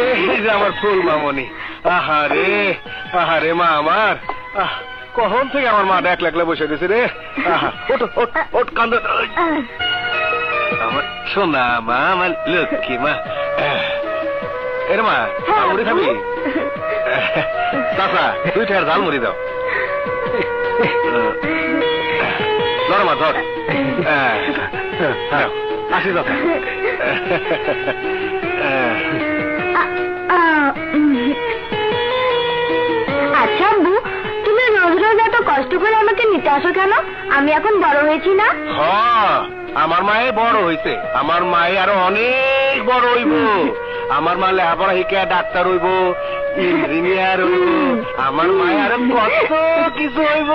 এই যে আমার ফুল মামনি। আহারে আহারে মা আমার, কখন থেকে আমার মা একলা একলা বসে দিছে রে। ওঠ ওঠ ওঠ কান্দ। আমার সোনা মা, আমার লক্ষ্মী মা। এর মা মুড়ি খাবি? চাচা 2 টাকার ঝাল মুড়ি দাও। ধর মা ধর। আসি চাচা। আচ্ছা আব্বু, তুমি রোজ রোজ এত কষ্ট করে আমাকে নিতে আসো কেন? আমি এখন বড় হয়েছি না? আমার মায়ে বড় হইছে, আমার মায়ে আরো অনেক বড় হইব। আমার মা লেখাপড়া শিখে ডাক্তার হইব, ইঞ্জিনিয়ার হইব। আমার মায়ে আরো কত কিছু হইব।